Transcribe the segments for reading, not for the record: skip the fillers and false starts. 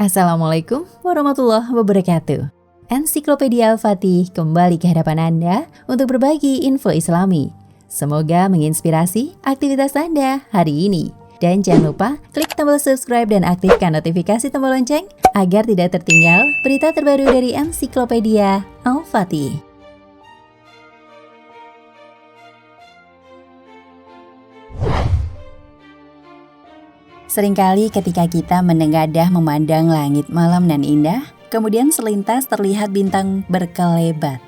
Assalamualaikum warahmatullahi wabarakatuh. Ensiklopedia Al-Fatih kembali ke hadapan Anda untuk berbagi info Islami. Semoga menginspirasi aktivitas Anda hari ini. Dan jangan lupa klik tombol subscribe dan aktifkan notifikasi tombol lonceng agar tidak tertinggal berita terbaru dari Ensiklopedia Al-Fatih. Seringkali ketika kita menengadah memandang langit malam nan indah, kemudian selintas terlihat bintang berkelebat.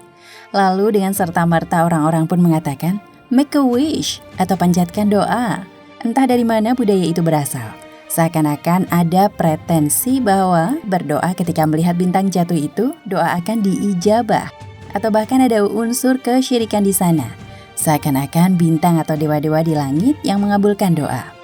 Lalu dengan serta-merta orang-orang pun mengatakan, make a wish atau panjatkan doa. Entah dari mana budaya itu berasal. Seakan-akan ada pretensi bahwa berdoa ketika melihat bintang jatuh itu, doa akan diijabah. Atau bahkan ada unsur kesyirikan di sana. Seakan-akan bintang atau dewa-dewa di langit yang mengabulkan doa.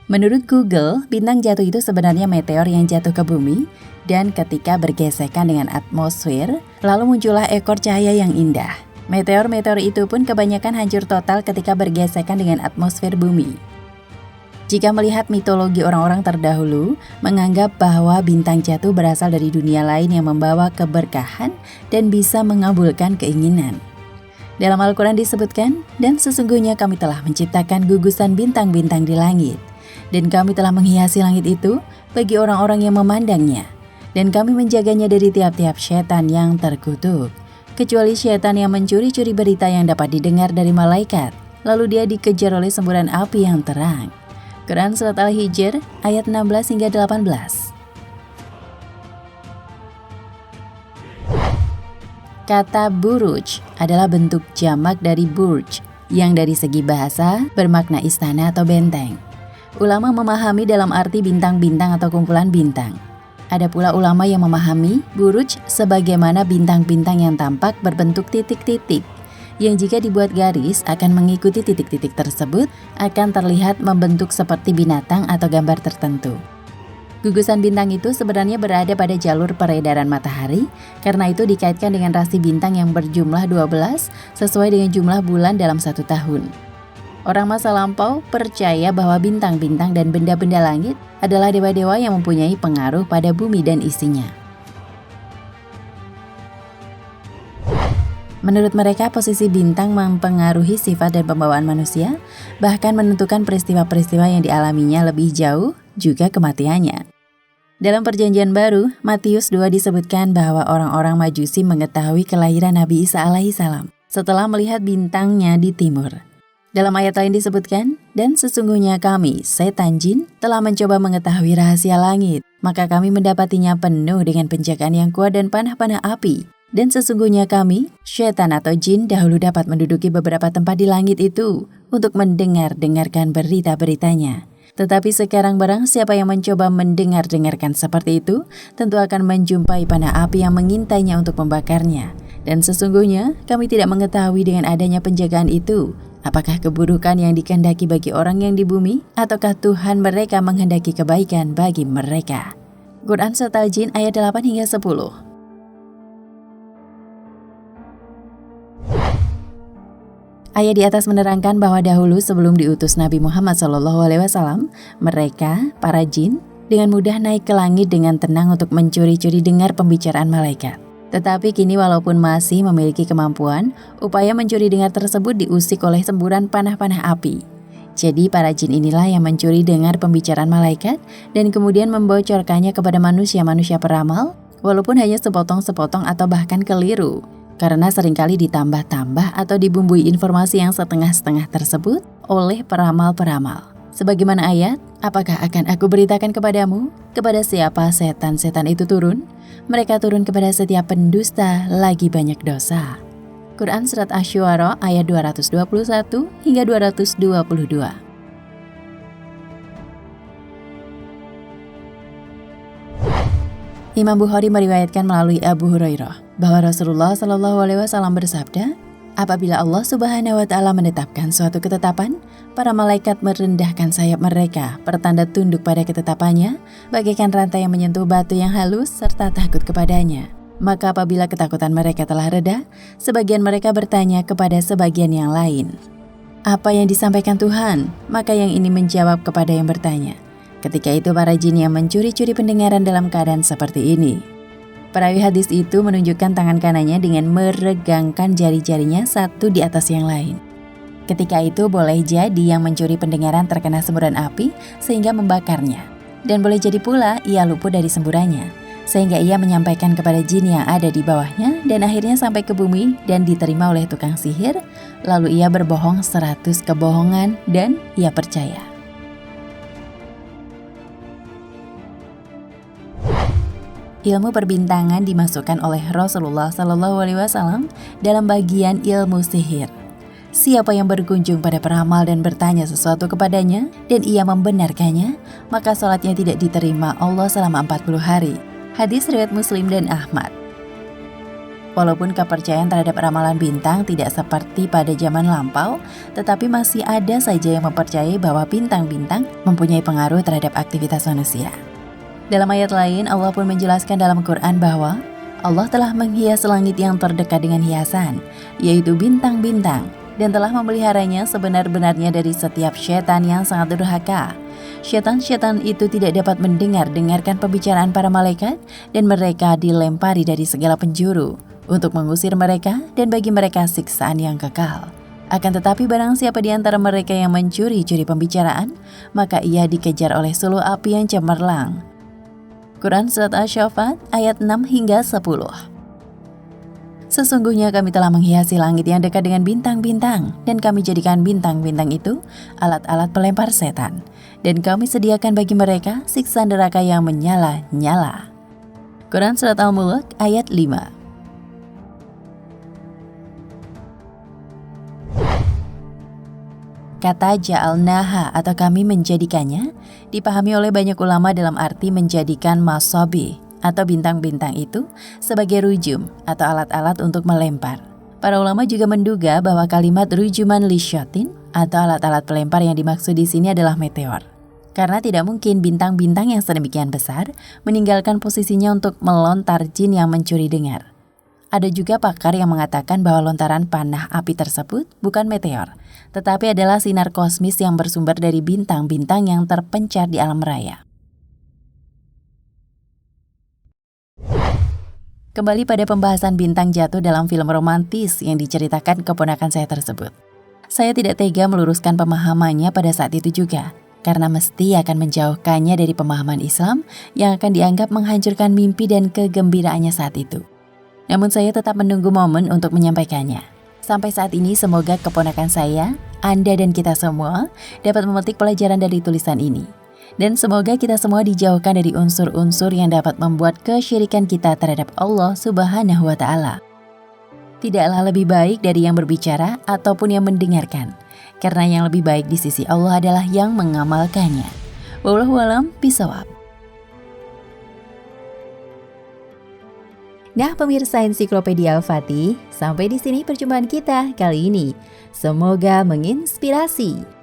Menurut Google, bintang jatuh itu sebenarnya meteor yang jatuh ke bumi dan ketika bergesekan dengan atmosfer, lalu muncullah ekor cahaya yang indah. Meteor-meteor itu pun kebanyakan hancur total ketika bergesekan dengan atmosfer bumi. Jika melihat mitologi orang-orang terdahulu, menganggap bahwa bintang jatuh berasal dari dunia lain yang membawa keberkahan dan bisa mengabulkan keinginan. Dalam Al-Quran disebutkan, dan sesungguhnya kami telah menciptakan gugusan bintang-bintang di langit. Dan kami telah menghiasi langit itu bagi orang-orang yang memandangnya. Dan kami menjaganya dari tiap-tiap setan yang terkutuk. Kecuali setan yang mencuri-curi berita yang dapat didengar dari malaikat. Lalu dia dikejar oleh semburan api yang terang. Quran Surat Al-Hijr ayat 16 hingga 18. Kata buruj adalah bentuk jamak dari burj, yang dari segi bahasa bermakna istana atau benteng. Ulama memahami dalam arti bintang-bintang atau kumpulan bintang. Ada pula ulama yang memahami buruj sebagaimana bintang-bintang yang tampak berbentuk titik-titik, yang jika dibuat garis akan mengikuti titik-titik tersebut akan terlihat membentuk seperti binatang atau gambar tertentu. Gugusan bintang itu sebenarnya berada pada jalur peredaran matahari, karena itu dikaitkan dengan rasi bintang yang berjumlah 12 sesuai dengan jumlah bulan dalam satu tahun. Orang masa lampau percaya bahwa bintang-bintang dan benda-benda langit adalah dewa-dewa yang mempunyai pengaruh pada bumi dan isinya. Menurut mereka, posisi bintang mempengaruhi sifat dan pembawaan manusia, bahkan menentukan peristiwa-peristiwa yang dialaminya lebih jauh, juga kematiannya. Dalam Perjanjian Baru, Matius 2 disebutkan bahwa orang-orang Majusi mengetahui kelahiran Nabi Isa alaihissalam setelah melihat bintangnya di timur. Dalam ayat lain disebutkan, dan sesungguhnya kami, setan jin, telah mencoba mengetahui rahasia langit, maka kami mendapatinya penuh dengan penjagaan yang kuat dan panah-panah api. Dan sesungguhnya kami, setan atau jin, dahulu dapat menduduki beberapa tempat di langit itu untuk mendengarkan berita-beritanya. Tetapi sekarang barang siapa yang mencoba mendengarkan seperti itu, tentu akan menjumpai panah api yang mengintainya untuk membakarnya. Dan sesungguhnya kami tidak mengetahui dengan adanya penjagaan itu, apakah keburukan yang dikehendaki bagi orang yang di bumi, ataukah Tuhan mereka menghendaki kebaikan bagi mereka. Quran Surat Al-Jin ayat 8 hingga 10. Ayat di atas menerangkan bahwa dahulu sebelum diutus Nabi Muhammad SAW, mereka, para jin, dengan mudah naik ke langit dengan tenang untuk mencuri-curi dengar pembicaraan malaikat. Tetapi kini walaupun masih memiliki kemampuan, upaya mencuri dengar tersebut diusik oleh semburan panah-panah api. Jadi para jin inilah yang mencuri dengar pembicaraan malaikat dan kemudian membocorkannya kepada manusia-manusia peramal, walaupun hanya sepotong-sepotong atau bahkan keliru. Karena seringkali ditambah-tambah atau dibumbui informasi yang setengah-setengah tersebut oleh peramal-peramal. Sebagaimana ayat, apakah akan aku beritakan kepadamu? Kepada siapa setan-setan itu turun? Mereka turun kepada setiap pendusta lagi banyak dosa. Quran Surat Asy-Syu'ara ayat 221 hingga 222. Imam Bukhari meriwayatkan melalui Abu Hurairah bahwa Rasulullah SAW bersabda, apabila Allah Subhanahu wa Ta'ala menetapkan suatu ketetapan, para malaikat merendahkan sayap mereka, pertanda tunduk pada ketetapannya, bagaikan rantai yang menyentuh batu yang halus serta takut kepadanya. Maka apabila ketakutan mereka telah reda, sebagian mereka bertanya kepada sebagian yang lain, apa yang disampaikan Tuhan?" Maka yang ini menjawab kepada yang bertanya, "Ketika itu para jin yang mencuri-curi pendengaran dalam keadaan seperti ini." Perawi hadis itu menunjukkan tangan kanannya dengan meregangkan jari-jarinya satu di atas yang lain. Ketika itu boleh jadi yang mencuri pendengaran terkena semburan api sehingga membakarnya. Dan boleh jadi pula ia luput dari semburannya, sehingga ia menyampaikan kepada jin yang ada di bawahnya dan akhirnya sampai ke bumi dan diterima oleh tukang sihir. Lalu ia berbohong 100 kebohongan dan ia percaya. Ilmu perbintangan dimasukkan oleh Rasulullah SAW dalam bagian ilmu sihir. Siapa yang berkunjung pada peramal dan bertanya sesuatu kepadanya dan ia membenarkannya, maka sholatnya tidak diterima Allah selama 40 hari. Hadis riwayat Muslim dan Ahmad. Walaupun kepercayaan terhadap ramalan bintang tidak seperti pada zaman lampau, tetapi masih ada saja yang mempercayai bahwa bintang-bintang mempunyai pengaruh terhadap aktivitas manusia. Dalam ayat lain, Allah pun menjelaskan dalam Quran bahwa Allah telah menghias langit yang terdekat dengan hiasan, yaitu bintang-bintang, dan telah memeliharanya sebenar-benarnya dari setiap setan yang sangat durhaka. Setan-setan itu tidak dapat mendengarkan pembicaraan para malaikat, dan mereka dilempari dari segala penjuru untuk mengusir mereka dan bagi mereka siksaan yang kekal. Akan tetapi barang siapa di antara mereka yang mencuri-curi pembicaraan, maka ia dikejar oleh suluh api yang cemerlang. Quran Surat Asy-Syaffat ayat 6 hingga 10. Sesungguhnya kami telah menghiasi langit yang dekat dengan bintang-bintang, dan kami jadikan bintang-bintang itu alat-alat pelempar setan, dan kami sediakan bagi mereka siksa neraka yang menyala-nyala. Quran Surat Al-Mulk ayat 5. Kata ja'alnaha atau kami menjadikannya dipahami oleh banyak ulama dalam arti menjadikan masabi atau bintang-bintang itu sebagai rujum atau alat-alat untuk melempar. Para ulama juga menduga bahwa kalimat rujuman lisyatin atau alat-alat pelempar yang dimaksud di sini adalah meteor. Karena tidak mungkin bintang-bintang yang sedemikian besar meninggalkan posisinya untuk melontar jin yang mencuri dengar. Ada juga pakar yang mengatakan bahwa lontaran panah api tersebut bukan meteor, tetapi adalah sinar kosmis yang bersumber dari bintang-bintang yang terpencar di alam raya. Kembali pada pembahasan bintang jatuh dalam film romantis yang diceritakan keponakan saya tersebut. Saya tidak tega meluruskan pemahamannya pada saat itu juga, karena mesti akan menjauhkannya dari pemahaman Islam yang akan dianggap menghancurkan mimpi dan kegembiraannya saat itu. Namun saya tetap menunggu momen untuk menyampaikannya. Sampai saat ini semoga keponakan saya, Anda dan kita semua dapat memetik pelajaran dari tulisan ini. Dan semoga kita semua dijauhkan dari unsur-unsur yang dapat membuat kesyirikan kita terhadap Allah Subhanahu wa Ta'ala. Tidaklah lebih baik dari yang berbicara ataupun yang mendengarkan, karena yang lebih baik di sisi Allah adalah yang mengamalkannya. Wallahu a'lam bishawab. Nah, pemirsa Ensiklopedia Al-Fatih, sampai di sini perjumpaan kita kali ini. Semoga menginspirasi.